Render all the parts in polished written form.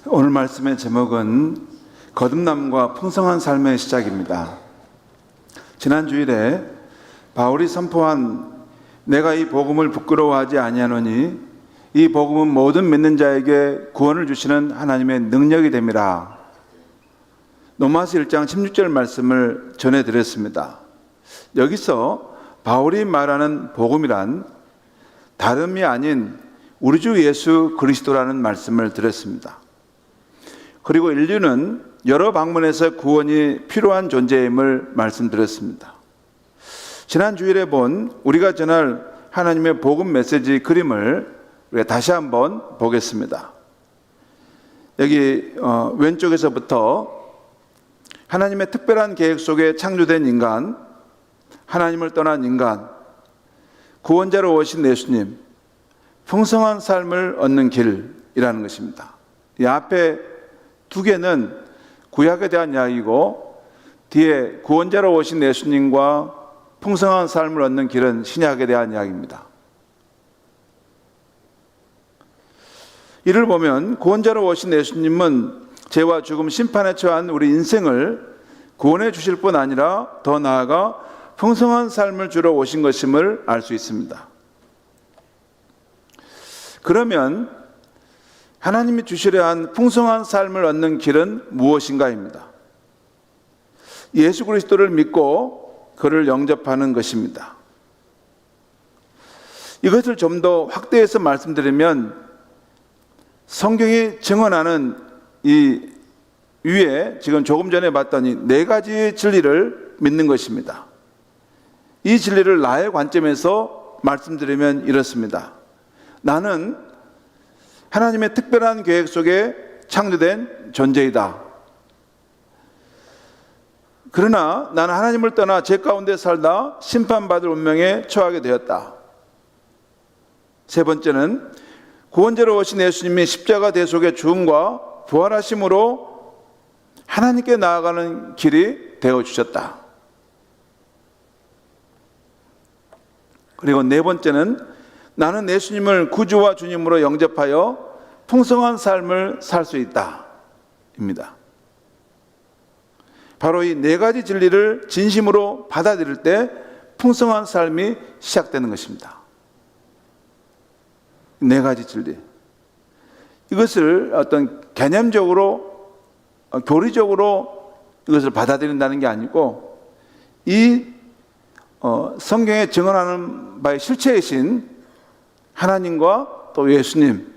오늘 말씀의 제목은 거듭남과 풍성한 삶의 시작입니다. 지난 주일에 바울이 선포한 내가 이 복음을 부끄러워하지 아니하노니 이 복음은 모든 믿는 자에게 구원을 주시는 하나님의 능력이 됨이라. 로마서 1장 16절 말씀을 전해드렸습니다. 여기서 바울이 말하는 복음이란 다름이 아닌 우리 주 예수 그리스도라는 말씀을 드렸습니다. 그리고 인류는 여러 방면에서 구원이 필요한 존재임을 말씀드렸습니다. 지난 주일에 본 우리가 전할 하나님의 복음 메시지 그림을 우리가 다시 한번 보겠습니다. 여기 왼쪽에서부터 하나님의 특별한 계획 속에 창조된 인간, 하나님을 떠난 인간, 구원자로 오신 예수님, 풍성한 삶을 얻는 길이라는 것입니다. 이 앞에 두 개는 구약에 대한 이야기고 뒤에 구원자로 오신 예수님과 풍성한 삶을 얻는 길은 신약에 대한 이야기입니다. 이를 보면 구원자로 오신 예수님은 죄와 죽음 심판에 처한 우리 인생을 구원해 주실 뿐 아니라 더 나아가 풍성한 삶을 주러 오신 것임을 알 수 있습니다. 그러면 하나님이 주시려 한 풍성한 삶을 얻는 길은 무엇인가입니다. 예수 그리스도를 믿고 그를 영접하는 것입니다. 이것을 좀 더 확대해서 말씀드리면 성경이 증언하는 이 위에 지금 조금 전에 봤던 이 네 가지 진리를 믿는 것입니다. 이 진리를 나의 관점에서 말씀드리면 이렇습니다. 나는 하나님의 특별한 계획 속에 창조된 존재이다. 그러나 나는 하나님을 떠나 죄 가운데 살다 심판받을 운명에 처하게 되었다. 세 번째는 구원자로 오신 예수님이 십자가 대속의 죽음과 부활하심으로 하나님께 나아가는 길이 되어주셨다. 그리고 네 번째는 나는 예수님을 구주와 주님으로 영접하여 풍성한 삶을 살 수 있다 입니다. 바로 이 네 가지 진리를 진심으로 받아들일 때 풍성한 삶이 시작되는 것입니다. 네 가지 진리. 이것을 어떤 개념적으로 교리적으로 이것을 받아들인다는 게 아니고 이 성경에 증언하는 바의 실체이신 하나님과 또 예수님,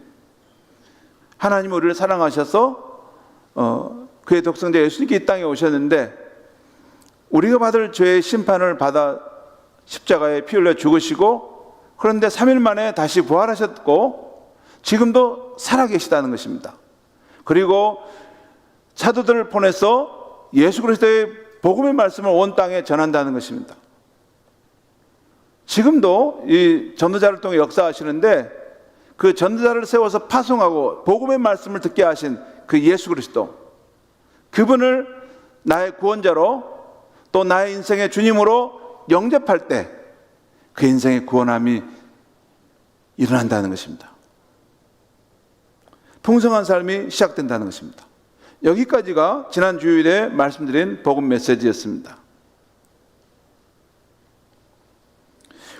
하나님은 우리를 사랑하셔서 그의 독생자 예수님께 이 땅에 오셨는데 우리가 받을 죄의 심판을 받아 십자가에 피 흘려 죽으시고 그런데 3일 만에 다시 부활하셨고 지금도 살아계시다는 것입니다. 그리고 사도들을 보내서 예수 그리스도의 복음의 말씀을 온 땅에 전한다는 것입니다. 지금도 이 전도자를 통해 역사하시는데 그 전도자를 세워서 파송하고 복음의 말씀을 듣게 하신 그 예수 그리스도, 그분을 나의 구원자로 또 나의 인생의 주님으로 영접할 때 그 인생의 구원함이 일어난다는 것입니다. 풍성한 삶이 시작된다는 것입니다. 여기까지가 지난 주일에 말씀드린 복음 메시지였습니다.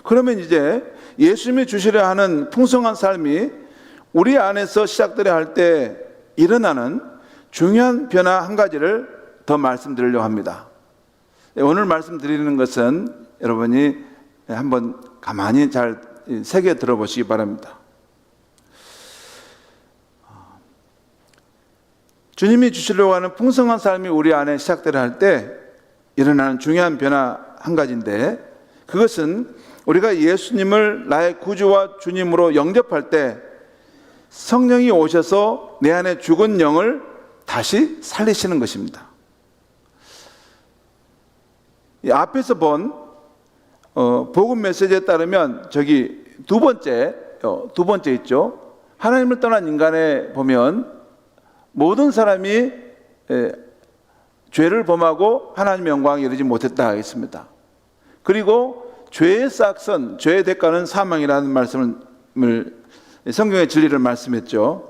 그러면 이제 예수님이 주시려 하는 풍성한 삶이 우리 안에서 시작되려 할 때 일어나는 중요한 변화 한 가지를 더 말씀드리려고 합니다. 오늘 말씀드리는 것은 여러분이 한번 가만히 잘 새겨 들어보시기 바랍니다. 주님이 주시려고 하는 풍성한 삶이 우리 안에 시작되려 할 때 일어나는 중요한 변화 한 가지인데 그것은 우리가 예수님을 나의 구주와 주님으로 영접할 때 성령이 오셔서 내 안에 죽은 영을 다시 살리시는 것입니다. 이 앞에서 본 복음 메시지에 따르면 저기 두 번째 있죠. 하나님을 떠난 인간에 보면 모든 사람이 죄를 범하고 하나님의 영광에 이르지 못했다 하겠습니다. 그리고 죄의 싹선, 죄의 대가는 사망이라는 말씀을 성경의 진리를 말씀했죠.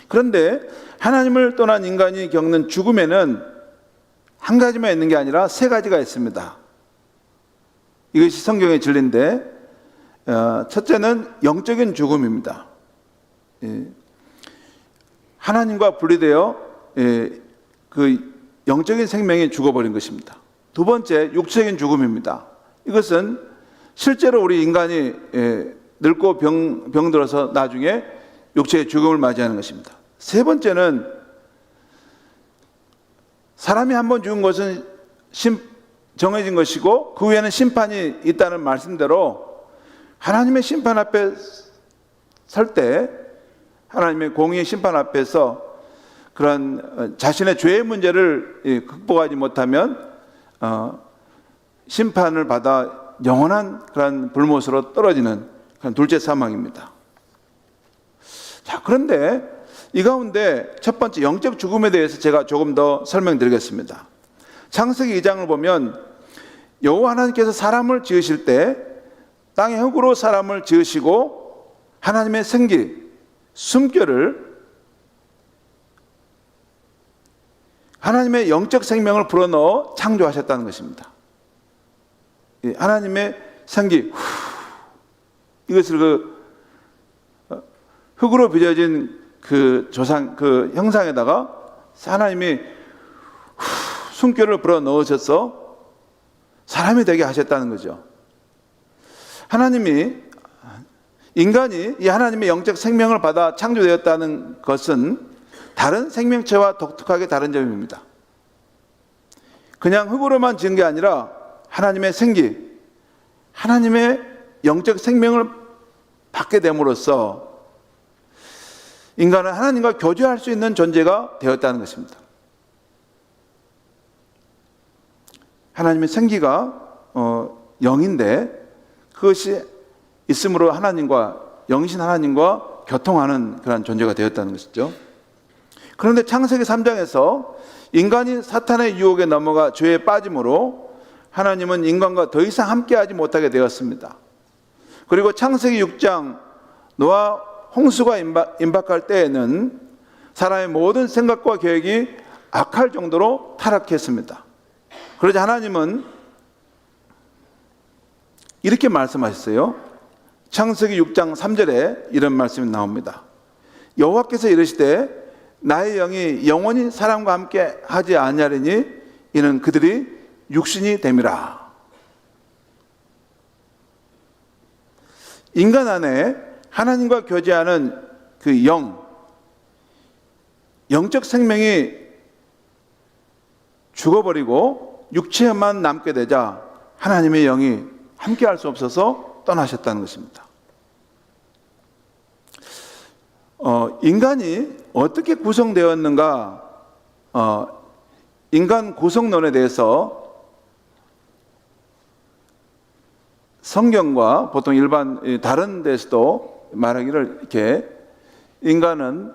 그런데 하나님을 떠난 인간이 겪는 죽음에는 한 가지만 있는 게 아니라 세 가지가 있습니다. 이것이 성경의 진리인데, 첫째는 영적인 죽음입니다. 하나님과 분리되어 그 영적인 생명이 죽어버린 것입니다. 두 번째, 육체적인 죽음입니다. 이것은 실제로 우리 인간이 늙고 병들어서 나중에 육체의 죽음을 맞이하는 것입니다. 세 번째는 사람이 한번 죽은 것은 정해진 것이고 그 후에는 심판이 있다는 말씀대로 하나님의 심판 앞에 설 때, 하나님의 공의의 심판 앞에서 그런 자신의 죄의 문제를 극복하지 못하면 심판을 받아 영원한 그런 불못으로 떨어지는 그런 둘째 사망입니다. 자, 그런데 이 가운데 첫 번째 영적 죽음에 대해서 제가 조금 더 설명드리겠습니다. 창세기 2장을 보면 여호와 하나님께서 사람을 지으실 때 땅의 흙으로 사람을 지으시고 하나님의 생기, 숨결을, 하나님의 영적 생명을 불어넣어 창조하셨다는 것입니다. 하나님의 생기, 이것을 흙으로 빚어진 그 형상에다가 하나님이 숨결을 불어 넣으셔서 사람이 되게 하셨다는 거죠. 인간이 이 하나님의 영적 생명을 받아 창조되었다는 것은 다른 생명체와 독특하게 다른 점입니다. 그냥 흙으로만 지은 게 아니라 하나님의 생기, 하나님의 영적 생명을 받게 됨으로써 인간은 하나님과 교제할 수 있는 존재가 되었다는 것입니다. 하나님의 생기가 영인데 그것이 있음으로 영신 하나님과 교통하는 그런 존재가 되었다는 것이죠. 그런데 창세기 3장에서 인간이 사탄의 유혹에 넘어가 죄에 빠짐으로 하나님은 인간과 더 이상 함께하지 못하게 되었습니다. 그리고 창세기 6장 노아 홍수가 임박할 때에는 사람의 모든 생각과 계획이 악할 정도로 타락했습니다. 그러자 하나님은 이렇게 말씀하셨어요. 창세기 6장 3절에 이런 말씀이 나옵니다. 여호와께서 이르시되 나의 영이 영원히 사람과 함께 하지 아니하리니 이는 그들이 육신이 됨이라. 인간 안에 하나님과 교제하는 그 영적 생명이 죽어버리고 육체만 남게 되자 하나님의 영이 함께할 수 없어서 떠나셨다는 것입니다. 인간이 어떻게 구성되었는가, 인간 구성론에 대해서 성경과 보통 일반 다른 데서도 말하기를 이렇게 인간은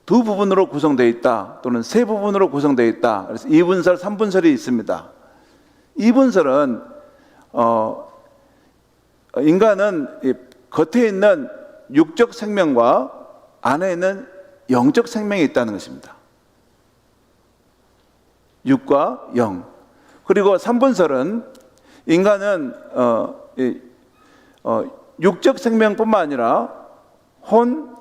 두 부분으로 구성되어 있다 또는 세 부분으로 구성되어 있다. 그래서 2분설, 3분설이 있습니다. 2분설은 인간은 겉에 있는 육적 생명과 안에 있는 영적 생명이 있다는 것입니다. 육과 영. 그리고 3분설은 인간은 육적 생명뿐만 아니라 혼,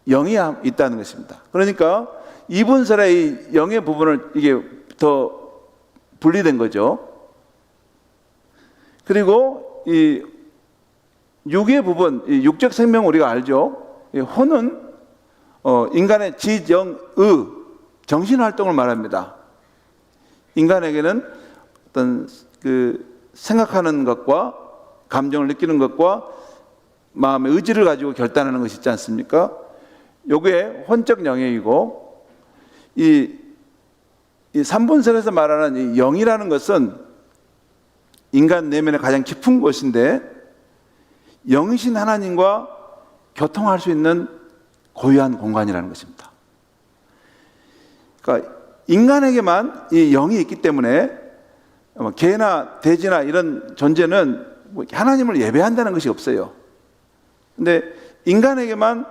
영이 있다는 것입니다. 그러니까 2분설의 이 영의 부분을 이게 더 분리된 거죠. 그리고 이 육의 부분, 이 육적 생명 우리가 알죠. 이 혼은 인간의 지정의 정신 활동을 말합니다. 인간에게는 어떤 그 생각하는 것과 감정을 느끼는 것과 마음의 의지를 가지고 결단하는 것이 있지 않습니까? 요게 혼적 영역이고 이 3분설에서 말하는 이 영이라는 것은 인간 내면의 가장 깊은 곳인데 영이신 하나님과 교통할 수 있는 고유한 공간이라는 것입니다. 그러니까 인간에게만 이 영이 있기 때문에 개나 돼지나 이런 존재는 하나님을 예배한다는 것이 없어요. 근데 인간에게만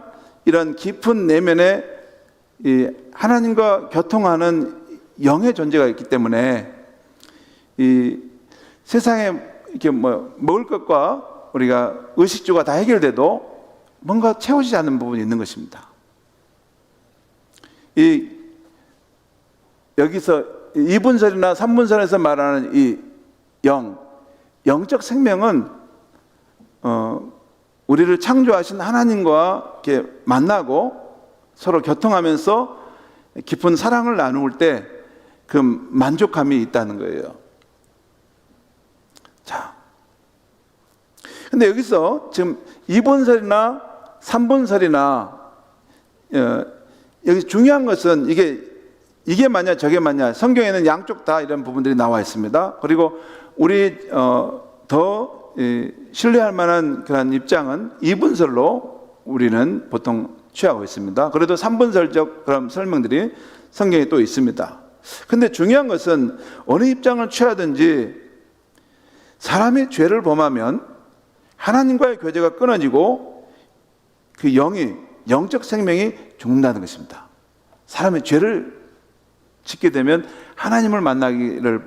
이런 깊은 내면에 이 하나님과 교통하는 영의 존재가 있기 때문에 이 세상에 이렇게 뭐 먹을 것과 우리가 의식주가 다 해결돼도 뭔가 채워지지 않는 부분이 있는 것입니다. 여기서 2분설이나 3분설에서 말하는 이 영적 생명은 우리를 창조하신 하나님과 이렇게 만나고 서로 교통하면서 깊은 사랑을 나눌 때 그 만족감이 있다는 거예요. 자, 근데 여기서 지금 2분설이나 3분설이나 여기 중요한 것은 이게 맞냐 저게 맞냐, 성경에는 양쪽 다 이런 부분들이 나와 있습니다. 그리고 우리 더 신뢰할 만한 그런 입장은 2분설로 우리는 보통 취하고 있습니다. 그래도 3분설적 그런 설명들이 성경에 또 있습니다. 근데 중요한 것은 어느 입장을 취하든지 사람이 죄를 범하면 하나님과의 교제가 끊어지고 그 영적 생명이 죽는다는 것입니다. 사람이 죄를 짓게 되면 하나님을 만나기를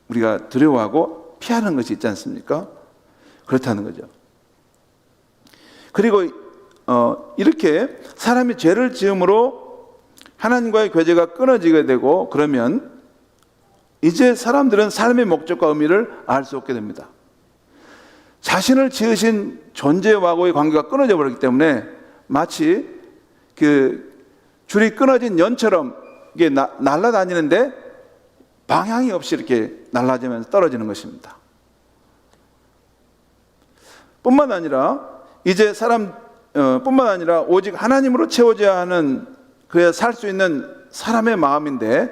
우리가 두려워하고 피하는 것이 있지 않습니까? 그렇다는 거죠. 그리고 이렇게 사람이 죄를 지음으로 하나님과의 교제가 끊어지게 되고 그러면 이제 사람들은 삶의 목적과 의미를 알 수 없게 됩니다. 자신을 지으신 존재와의 관계가 끊어져 버렸기 때문에 마치 그 줄이 끊어진 연처럼 이게 날아다니는데 방향이 없이 이렇게 날아지면서 떨어지는 것입니다. 뿐만 아니라 이제 뿐만 아니라 오직 하나님으로 채워져야 하는, 그래야 살 수 있는 사람의 마음인데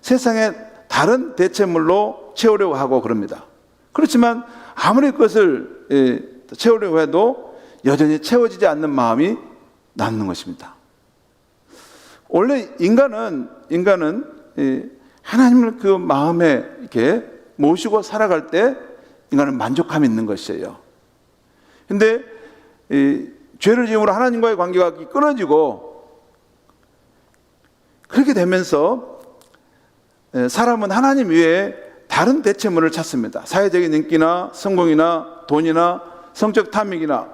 세상에 다른 대체물로 채우려고 하고 그럽니다. 그렇지만 아무리 그것을 채우려고 해도 여전히 채워지지 않는 마음이 남는 것입니다. 원래 인간은 하나님을 그 마음에 이렇게 모시고 살아갈 때 인간은 만족감이 있는 것이에요. 근데 죄를 지음으로 하나님과의 관계가 끊어지고 그렇게 되면서 사람은 하나님 외에 다른 대체물을 찾습니다. 사회적인 인기나 성공이나 돈이나 성적 탐욕이나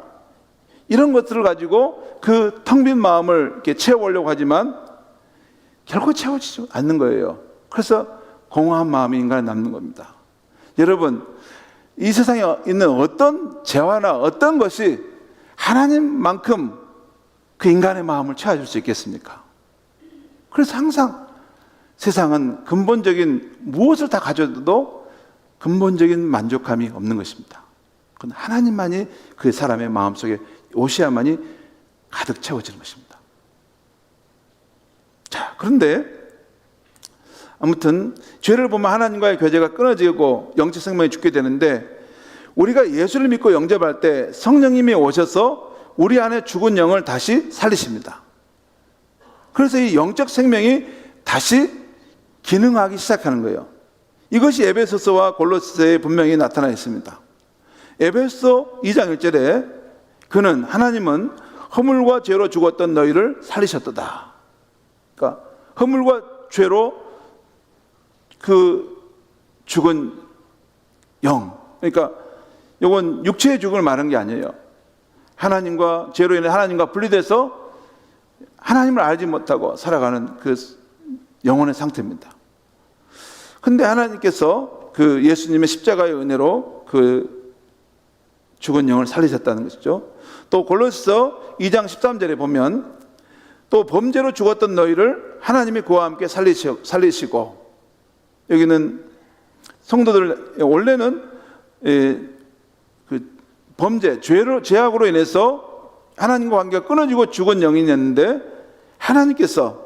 이런 것들을 가지고 그 텅 빈 마음을 이렇게 채우려고 하지만 결코 채워지지 않는 거예요. 그래서 공허한 마음이 인간에 남는 겁니다. 여러분, 이 세상에 있는 어떤 재화나 어떤 것이 하나님만큼 그 인간의 마음을 채워줄 수 있겠습니까? 그래서 항상 세상은 근본적인 무엇을 다 가져도 근본적인 만족감이 없는 것입니다. 그건 하나님만이 그 사람의 마음속에 오셔야만이 가득 채워지는 것입니다. 자, 그런데 아무튼 죄를 보면 하나님과의 교제가 끊어지고 영적 생명이 죽게 되는데 우리가 예수를 믿고 영접할 때 성령님이 오셔서 우리 안에 죽은 영을 다시 살리십니다. 그래서 이 영적 생명이 다시 기능하기 시작하는 거예요. 이것이 에베소서와 골로새에 분명히 나타나 있습니다. 에베소 2장 1절에 하나님은 허물과 죄로 죽었던 너희를 살리셨도다. 그러니까 허물과 죄로 그 죽은 영, 그러니까 이건 육체의 죽음을 말하는 게 아니에요. 하나님과 죄로 인해 하나님과 분리돼서 하나님을 알지 못하고 살아가는 그 영혼의 상태입니다. 근데 하나님께서 그 예수님의 십자가의 은혜로 그 죽은 영을 살리셨다는 것이죠. 또 골로새서 2장 13절에 보면 또 범죄로 죽었던 너희를 하나님이 그와 함께 살리시고, 여기는 성도들 원래는 그 범죄, 죄악으로 인해서 하나님과 관계가 끊어지고 죽은 영이었는데 하나님께서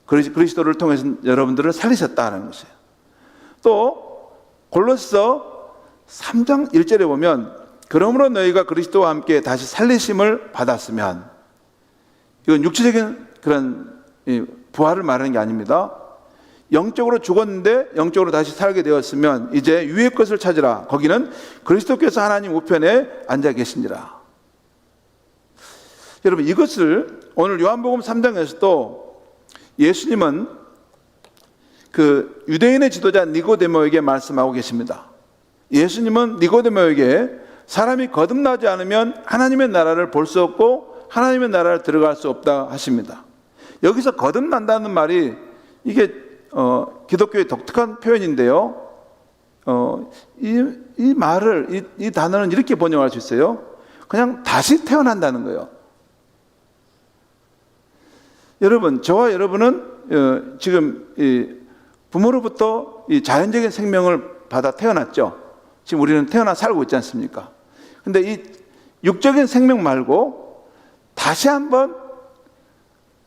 그리스도를 통해서 여러분들을 살리셨다는 것이에요. 또 골로새서 3장 1절에 보면 그러므로 너희가 그리스도와 함께 다시 살리심을 받았으면, 이건 육체적인 그런 부활을 말하는 게 아닙니다. 영적으로 죽었는데 영적으로 다시 살게 되었으면 이제 위의 것을 찾으라. 거기는 그리스도께서 하나님 우편에 앉아 계시니라. 여러분, 이것을 오늘 요한복음 3장에서도 예수님은 그 유대인의 지도자 니고데모에게 말씀하고 계십니다. 예수님은 니고데모에게 사람이 거듭나지 않으면 하나님의 나라를 볼 수 없고 하나님의 나라를 들어갈 수 없다 하십니다. 여기서 거듭난다는 말이 이게 기독교의 독특한 표현인데요. 이 말을 이 단어는 이렇게 번역할 수 있어요. 그냥 다시 태어난다는 거예요. 여러분, 저와 여러분은 지금 부모로부터 이 자연적인 생명을 받아 태어났죠. 지금 우리는 태어나 살고 있지 않습니까? 근데 이 육적인 생명 말고 다시 한번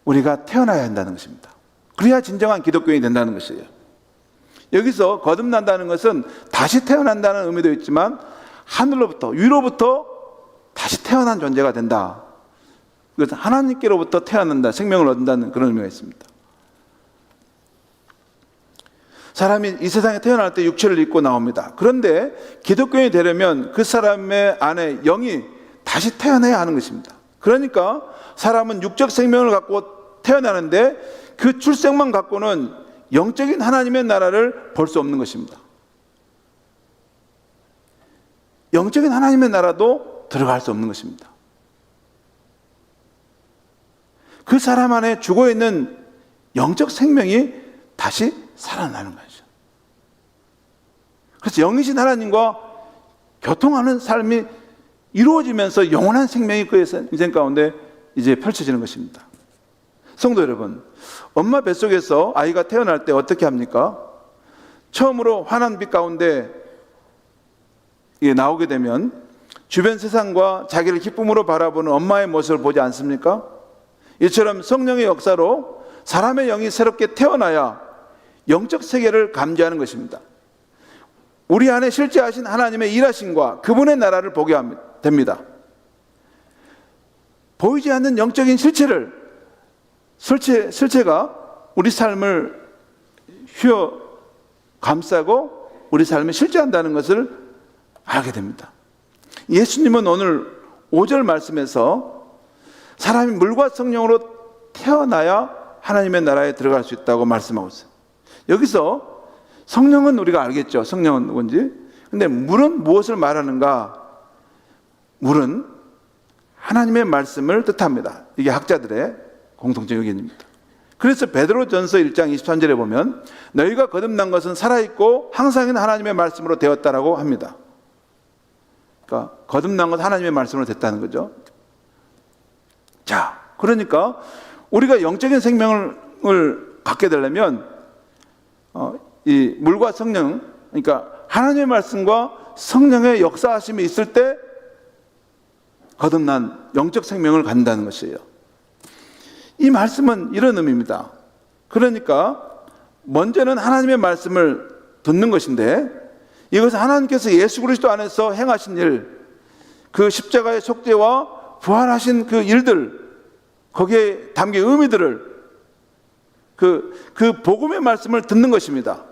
우리가 태어나야 한다는 것입니다. 그래야 진정한 기독교인이 된다는 것이에요. 여기서 거듭난다는 것은 다시 태어난다는 의미도 있지만 하늘로부터, 위로부터 다시 태어난 존재가 된다. 그것은 하나님께로부터 태어난다, 생명을 얻는다는 그런 의미가 있습니다. 사람이 이 세상에 태어날 때 육체를 입고 나옵니다. 그런데 기독교인이 되려면 그 사람의 안에 영이 다시 태어나야 하는 것입니다. 그러니까 사람은 육적 생명을 갖고 태어나는데 그 출생만 갖고는 영적인 하나님의 나라를 볼 수 없는 것입니다. 영적인 하나님의 나라도 들어갈 수 없는 것입니다. 그 사람 안에 죽어있는 영적 생명이 다시 살아나는 거죠. 그래서 영이신 하나님과 교통하는 삶이 이루어지면서 영원한 생명이 그의 인생 가운데 이제 펼쳐지는 것입니다. 성도 여러분, 엄마 뱃속에서 아이가 태어날 때 어떻게 합니까? 처음으로 환한 빛 가운데 나오게 되면 주변 세상과 자기를 기쁨으로 바라보는 엄마의 모습을 보지 않습니까? 이처럼 성령의 역사로 사람의 영이 새롭게 태어나야 영적 세계를 감지하는 것입니다. 우리 안에 실제하신 하나님의 일하심과 그분의 나라를 보게 됩니다. 보이지 않는 영적인 실체가 우리 삶을 휘어 감싸고 우리 삶에 실제한다는 것을 알게 됩니다. 예수님은 오늘 5절 말씀에서 사람이 물과 성령으로 태어나야 하나님의 나라에 들어갈 수 있다고 말씀하고 있어요. 여기서 성령은 우리가 알겠죠. 성령은 누군지. 근데 물은 무엇을 말하는가? 물은 하나님의 말씀을 뜻합니다. 이게 학자들의 공통적 의견입니다. 그래서 베드로전서 1장 23절에 보면 너희가 거듭난 것은 살아있고 항상 있는 하나님의 말씀으로 되었다라고 합니다. 그러니까 거듭난 것은 하나님의 말씀으로 됐다는 거죠. 자, 그러니까 우리가 영적인 생명을 갖게 되려면 이 물과 성령, 그러니까 하나님의 말씀과 성령의 역사하심이 있을 때 거듭난 영적 생명을 갖는다는 것이에요. 이 말씀은 이런 의미입니다. 그러니까 먼저는 하나님의 말씀을 듣는 것인데 이것은 하나님께서 예수 그리스도 안에서 행하신 일, 그 십자가의 속죄와 부활하신 그 일들, 거기에 담긴 의미들을 그 복음의 말씀을 듣는 것입니다.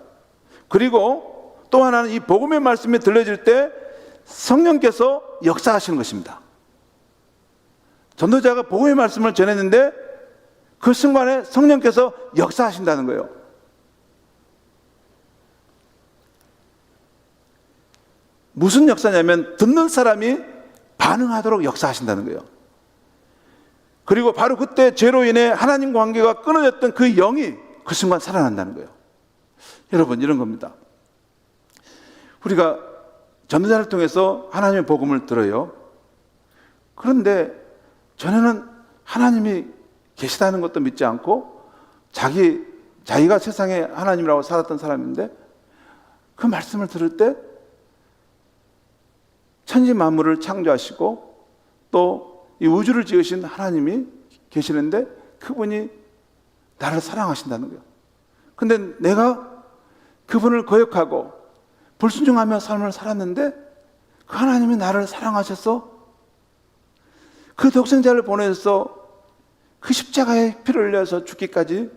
그리고 또 하나는 이 복음의 말씀이 들려질 때 성령께서 역사하시는 것입니다. 전도자가 복음의 말씀을 전했는데 그 순간에 성령께서 역사하신다는 거예요. 무슨 역사냐면 듣는 사람이 반응하도록 역사하신다는 거예요. 그리고 바로 그때 죄로 인해 하나님 관계가 끊어졌던 그 영이 그 순간 살아난다는 거예요. 여러분, 이런 겁니다. 우리가 전도자를 통해서 하나님의 복음을 들어요. 그런데 전에는 하나님이 계시다는 것도 믿지 않고 자기가 세상에 하나님이라고 살았던 사람인데 그 말씀을 들을 때 천지 만물을 창조하시고 또 이 우주를 지으신 하나님이 계시는데 그분이 나를 사랑하신다는 거예요. 근데 내가 그분을 거역하고 불순종하며 삶을 살았는데 그 하나님이 나를 사랑하셔서 그 독생자를 보내서 그 십자가에 피를 흘려서 죽기까지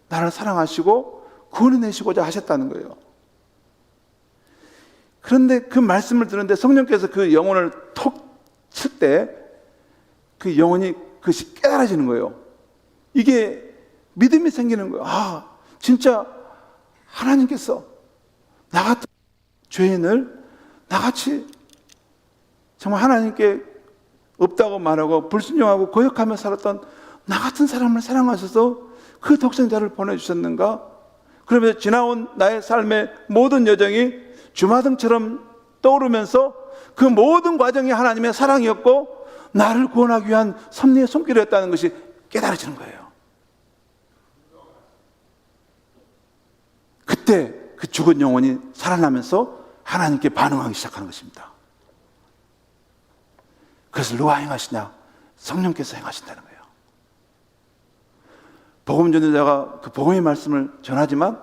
나를 사랑하시고 구원해내시고자 하셨다는 거예요. 그런데 그 말씀을 들었는데 성령께서 그 영혼을 톡 칠 때 그 영혼이 그것이 깨달아지는 거예요. 이게 믿음이 생기는 거예요. 아, 진짜 하나님께서 나 같은 죄인을 나같이 정말 하나님께 없다고 말하고 불순종하고 거역하며 살았던 나 같은 사람을 사랑하셔서 그 독생자를 보내주셨는가? 그러면서 지나온 나의 삶의 모든 여정이 주마등처럼 떠오르면서 그 모든 과정이 하나님의 사랑이었고 나를 구원하기 위한 섭리의 손길이었다는 것이 깨달아지는 거예요. 그때 그 죽은 영혼이 살아나면서 하나님께 반응하기 시작하는 것입니다. 그것을 누가 행하시냐? 성령께서 행하신다는 거예요. 복음 전도자가 그 복음의 말씀을 전하지만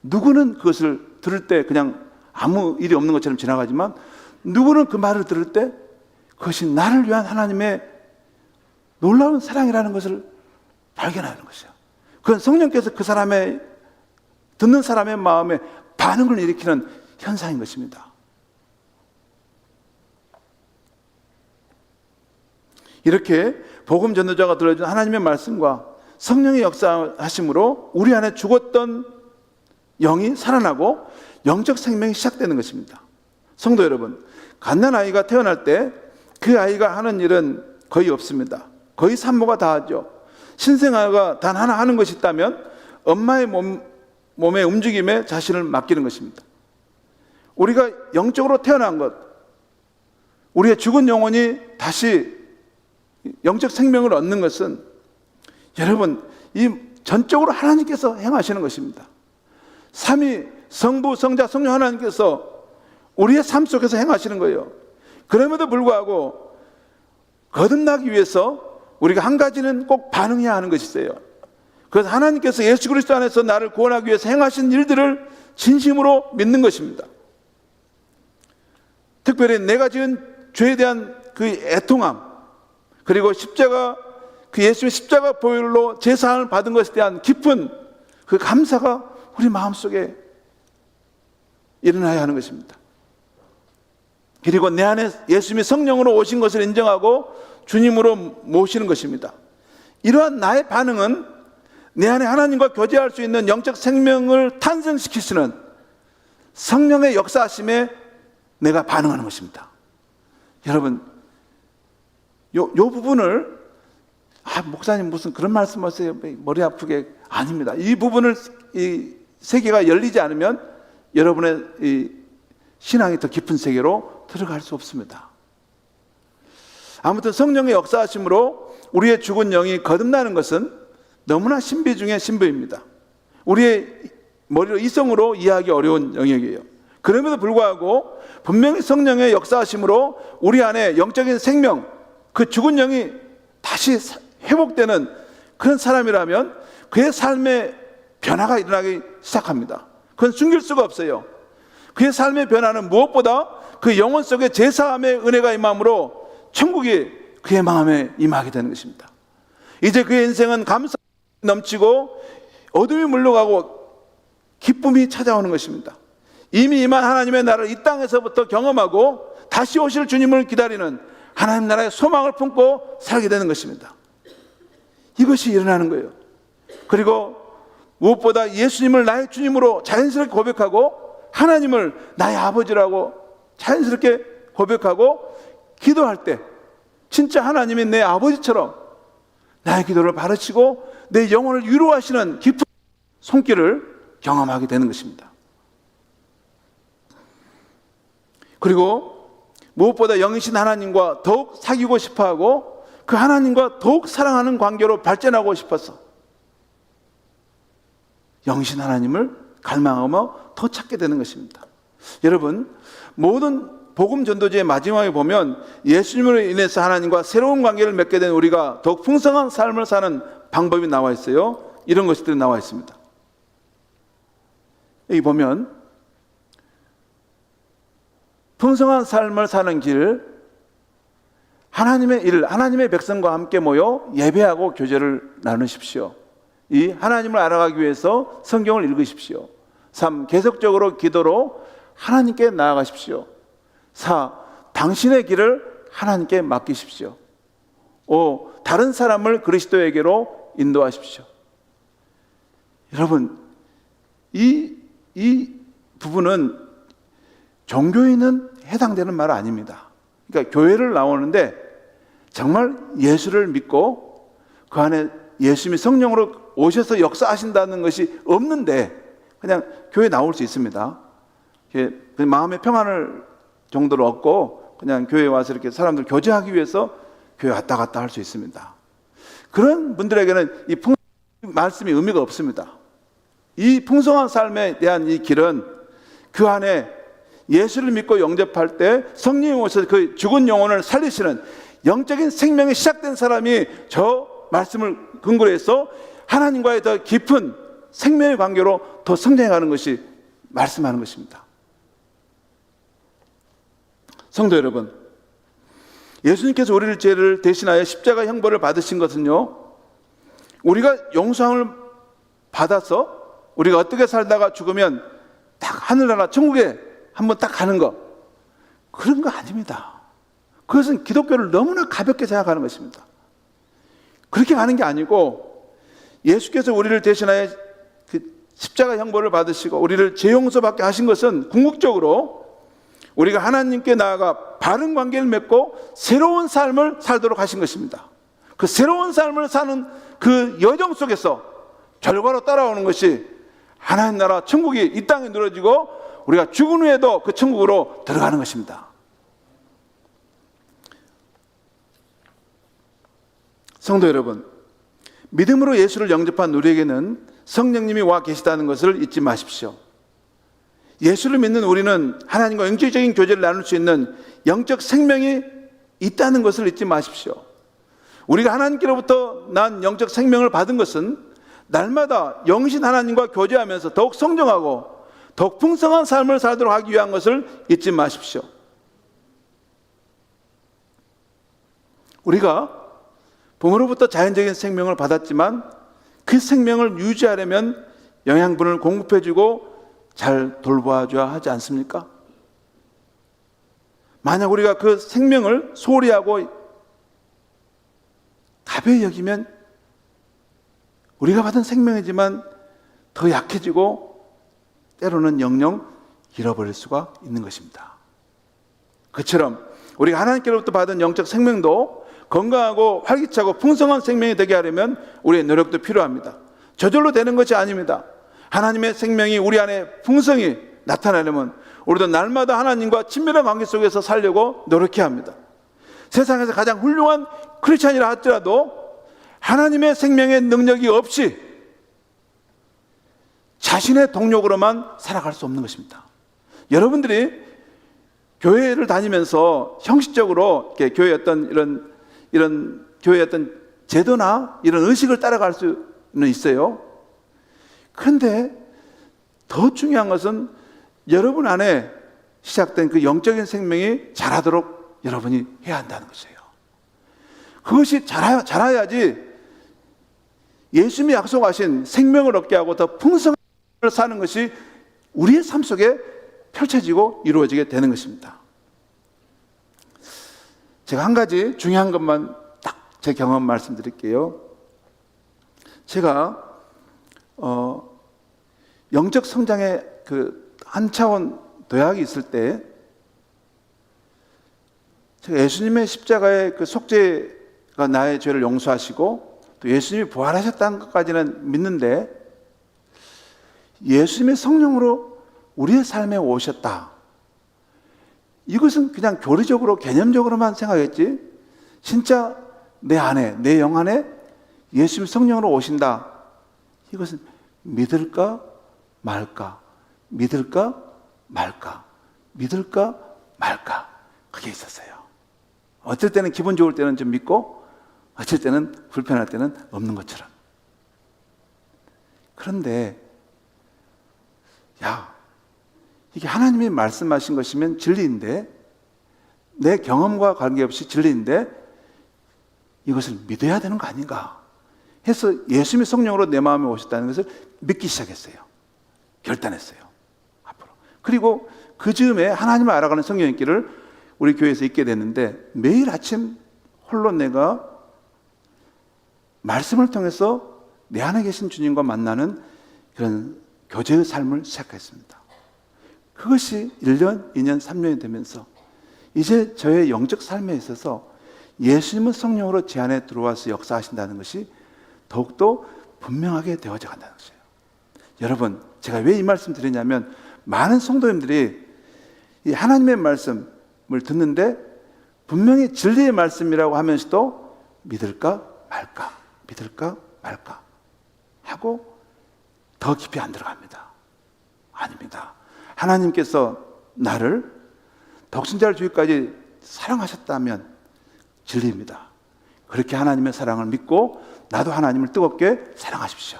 누구는 그것을 들을 때 그냥 아무 일이 없는 것처럼 지나가지만 누구는 그 말을 들을 때 그것이 나를 위한 하나님의 놀라운 사랑이라는 것을 발견하는 것이죠. 그건 성령께서 그 사람의 듣는 사람의 마음에 반응을 일으키는 현상인 것입니다. 이렇게 복음 전도자가 들어준 하나님의 말씀과 성령의 역사하심으로 우리 안에 죽었던 영이 살아나고 영적 생명이 시작되는 것입니다. 성도 여러분, 갓난아이가 태어날 때 그 아이가 하는 일은 거의 없습니다. 거의 산모가 다 하죠. 신생아가 단 하나 하는 것이 있다면 엄마의 몸의 움직임에 자신을 맡기는 것입니다. 우리가 영적으로 태어난 것, 우리의 죽은 영혼이 다시 영적 생명을 얻는 것은 여러분 이 전적으로 하나님께서 행하시는 것입니다. 삼위 성부 성자 성령 하나님께서 우리의 삶 속에서 행하시는 거예요. 그럼에도 불구하고 거듭나기 위해서 우리가 한 가지는 꼭 반응해야 하는 것이 있어요. 그래서 하나님께서 예수 그리스도 안에서 나를 구원하기 위해서 행하신 일들을 진심으로 믿는 것입니다. 특별히 내가 지은 죄에 대한 그 애통함, 그리고 십자가, 그 예수의 십자가 보혈로 제사함을 받은 것에 대한 깊은 그 감사가 우리 마음속에 일어나야 하는 것입니다. 그리고 내 안에 예수님이 성령으로 오신 것을 인정하고 주님으로 모시는 것입니다. 이러한 나의 반응은 내 안에 하나님과 교제할 수 있는 영적 생명을 탄생시키시는 성령의 역사하심에 내가 반응하는 것입니다. 여러분, 요 부분을 목사님 무슨 그런 말씀하세요? 머리 아프게. 아닙니다. 이 부분을 이 세계가 열리지 않으면 여러분의 이 신앙이 더 깊은 세계로 들어갈 수 없습니다. 아무튼 성령의 역사하심으로 우리의 죽은 영이 거듭나는 것은 너무나 신비 중의 신비입니다. 우리의 머리로 이성으로 이해하기 어려운 영역이에요. 그럼에도 불구하고 분명히 성령의 역사하심으로 우리 안에 영적인 생명, 그 죽은 영이 다시 회복되는 그런 사람이라면 그의 삶에 변화가 일어나기 시작합니다. 그건 숨길 수가 없어요. 그의 삶의 변화는 무엇보다 그 영혼 속에 제사함의 은혜가 임함으로 천국이 그의 마음에 임하게 되는 것입니다. 이제 그의 인생은 감사가 넘치고 어둠이 물러가고 기쁨이 찾아오는 것입니다. 이미 임한 하나님의 나라를 이 땅에서부터 경험하고 다시 오실 주님을 기다리는 하나님 나라의 소망을 품고 살게 되는 것입니다. 이것이 일어나는 거예요. 그리고 무엇보다 예수님을 나의 주님으로 자연스럽게 고백하고 하나님을 나의 아버지라고 자연스럽게 고백하고 기도할 때 진짜 하나님이 내 아버지처럼 나의 기도를 받으시고 내 영혼을 위로하시는 깊은 손길을 경험하게 되는 것입니다. 그리고 무엇보다 영이신 하나님과 더욱 사귀고 싶어하고 그 하나님과 더욱 사랑하는 관계로 발전하고 싶어서 영이신 하나님을 갈망하며 더 찾게 되는 것입니다. 여러분, 모든 복음 전도지의 마지막에 보면 예수님으로 인해서 하나님과 새로운 관계를 맺게 된 우리가 더욱 풍성한 삶을 사는 방법이 나와 있어요. 이런 것들이 나와 있습니다. 여기 보면 풍성한 삶을 사는 길, 하나님의 일, 하나님의 백성과 함께 모여 예배하고 교제를 나누십시오. 이 하나님을 알아가기 위해서 성경을 읽으십시오. 3. 계속적으로 기도로 하나님께 나아가십시오. 4. 당신의 길을 하나님께 맡기십시오. 다른 사람을 그리스도에게로 인도하십시오. 여러분, 이 부분은 종교인은 해당되는 말 아닙니다. 그러니까 교회를 나오는데 정말 예수를 믿고 그 안에 예수님이 성령으로 오셔서 역사하신다는 것이 없는데 그냥 교회 나올 수 있습니다. 마음의 평안을 정도로 얻고 그냥 교회에 와서 이렇게 사람들 교제하기 위해서 교회 왔다 갔다 할 수 있습니다. 그런 분들에게는 이 말씀이 의미가 없습니다. 이 풍성한 삶에 대한 이 길은 그 안에 예수를 믿고 영접할 때 성령이 오셔서 그 죽은 영혼을 살리시는 영적인 생명이 시작된 사람이 저 말씀을 근거로 해서 하나님과의 더 깊은 생명의 관계로 더 성장해가는 것이 말씀하는 것입니다. 성도 여러분, 예수님께서 우리를 죄를 대신하여 십자가 형벌을 받으신 것은요, 우리가 용서함을 받아서 우리가 어떻게 살다가 죽으면 딱 하늘나라 천국에 한번 딱 가는 거, 그런 거 아닙니다. 그것은 기독교를 너무나 가볍게 생각하는 것입니다. 그렇게 가는 게 아니고 예수께서 우리를 대신하여 그 십자가 형벌을 받으시고 우리를 죄 용서받게 하신 것은 궁극적으로 우리가 하나님께 나아가 바른 관계를 맺고 새로운 삶을 살도록 하신 것입니다. 그 새로운 삶을 사는 그 여정 속에서 결과로 따라오는 것이 하나님 나라 천국이 이 땅에 누려지고 우리가 죽은 후에도 그 천국으로 들어가는 것입니다. 성도 여러분, 믿음으로 예수를 영접한 우리에게는 성령님이 와 계시다는 것을 잊지 마십시오. 예수를 믿는 우리는 하나님과 영적인 교제를 나눌 수 있는 영적 생명이 있다는 것을 잊지 마십시오. 우리가 하나님께로부터 난 영적 생명을 받은 것은 날마다 영신 하나님과 교제하면서 더욱 성장하고 더욱 풍성한 삶을 살도록 하기 위한 것을 잊지 마십시오. 우리가 부모로부터 자연적인 생명을 받았지만 그 생명을 유지하려면 영양분을 공급해주고 잘 돌봐줘야 하지 않습니까? 만약 우리가 그 생명을 소홀히 하고 가벼이 여기면 우리가 받은 생명이지만 더 약해지고 때로는 영영 잃어버릴 수가 있는 것입니다. 그처럼 우리가 하나님께로부터 받은 영적 생명도 건강하고 활기차고 풍성한 생명이 되게 하려면 우리의 노력도 필요합니다. 저절로 되는 것이 아닙니다. 하나님의 생명이 우리 안에 풍성히 나타나려면 우리도 날마다 하나님과 친밀한 관계 속에서 살려고 노력해야 합니다. 세상에서 가장 훌륭한 크리스찬이라 할지라도 하나님의 생명의 능력이 없이 자신의 동력으로만 살아갈 수 없는 것입니다. 여러분들이 교회를 다니면서 형식적으로 교회의 어떤 이런 교회의 어떤 제도나 이런 의식을 따라갈 수는 있어요. 그런데 더 중요한 것은 여러분 안에 시작된 그 영적인 생명이 자라도록 여러분이 해야 한다는 것이에요. 그것이 자라야지 예수님이 약속하신 생명을 얻게 하고 더 풍성한 삶을 사는 것이 우리의 삶 속에 펼쳐지고 이루어지게 되는 것입니다. 제가 한 가지 중요한 것만 딱 제 경험 말씀드릴게요. 제가 영적 성장의 그 한 차원 도약이 있을 때 제가 예수님의 십자가의 그 속죄가 나의 죄를 용서하시고 또 예수님이 부활하셨다는 것까지는 믿는데 예수님의 성령으로 우리의 삶에 오셨다. 이것은 그냥 교리적으로 개념적으로만 생각했지 진짜 내 안에 내 영 안에 예수님 성령으로 오신다. 이것은 믿을까 말까 믿을까 말까 믿을까 말까 그게 있었어요. 어쩔 때는 기분 좋을 때는 좀 믿고 어쩔 때는 불편할 때는 없는 것처럼. 그런데 이게 하나님이 말씀하신 것이면 진리인데 내 경험과 관계없이 진리인데 이것을 믿어야 되는 거 아닌가 해서 예수님의 성령으로 내 마음에 오셨다는 것을 믿기 시작했어요. 결단했어요. 앞으로. 그리고 그 즈음에 하나님을 알아가는 성령 있기를 우리 교회에서 있게 됐는데 매일 아침 홀로 내가 말씀을 통해서 내 안에 계신 주님과 만나는 그런 교제의 삶을 시작했습니다. 그것이 1년, 2년, 3년이 되면서 이제 저의 영적 삶에 있어서 예수님은 성령으로 제 안에 들어와서 역사하신다는 것이 더욱더 분명하게 되어져 간다는 것이에요. 여러분, 제가 왜 이 말씀 드리냐면 많은 성도님들이 이 하나님의 말씀을 듣는데 분명히 진리의 말씀이라고 하면서도 믿을까 말까, 믿을까 말까 하고 더 깊이 안 들어갑니다. 아닙니다. 하나님께서 나를 독생자를 주기까지 사랑하셨다면 진리입니다. 그렇게 하나님의 사랑을 믿고 나도 하나님을 뜨겁게 사랑하십시오.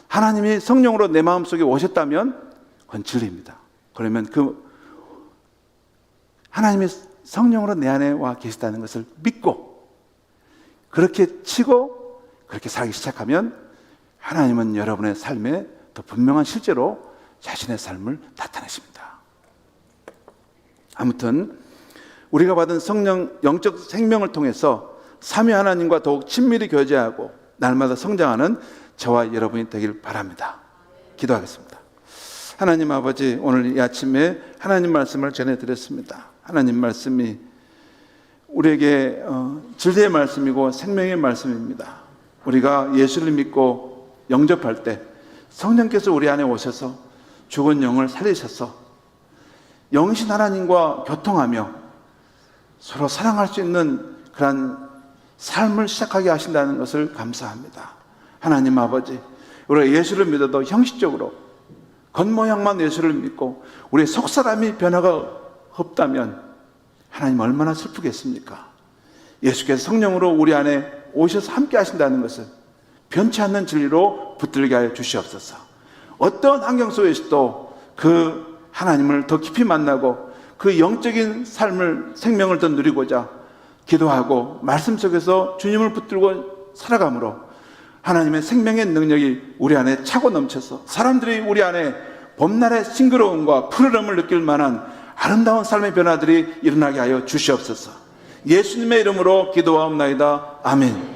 하나님이 성령으로 내 마음속에 오셨다면 그건 진리입니다. 그러면 그 하나님이 성령으로 내 안에 와 계시다는 것을 믿고 그렇게 치고 그렇게 살기 시작하면 하나님은 여러분의 삶에 더 분명한 실제로 자신의 삶을 나타내십니다. 아무튼 우리가 받은 성령 영적 생명을 통해서 삼위 하나님과 더욱 친밀히 교제하고 날마다 성장하는 저와 여러분이 되길 바랍니다. 기도하겠습니다. 하나님 아버지, 오늘 이 아침에 하나님 말씀을 전해드렸습니다. 하나님 말씀이 우리에게 진리의 말씀이고 생명의 말씀입니다. 우리가 예수를 믿고 영접할 때 성령께서 우리 안에 오셔서 죽은 영을 살리셔서 영신 하나님과 교통하며 서로 사랑할 수 있는 그런 삶을 시작하게 하신다는 것을 감사합니다. 하나님 아버지, 우리가 예수를 믿어도 형식적으로 겉모양만 예수를 믿고 우리의 속사람이 변화가 없다면 하나님 얼마나 슬프겠습니까? 예수께서 성령으로 우리 안에 오셔서 함께 하신다는 것을 변치 않는 진리로 붙들게 하여 주시옵소서. 어떤 환경 속에서도 그 하나님을 더 깊이 만나고 그 영적인 삶을, 생명을 더 누리고자 기도하고 말씀 속에서 주님을 붙들고 살아감으로 하나님의 생명의 능력이 우리 안에 차고 넘쳐서 사람들이 우리 안에 봄날의 싱그러움과 푸르름을 느낄 만한 아름다운 삶의 변화들이 일어나게 하여 주시옵소서. 예수님의 이름으로 기도하옵나이다. 아멘.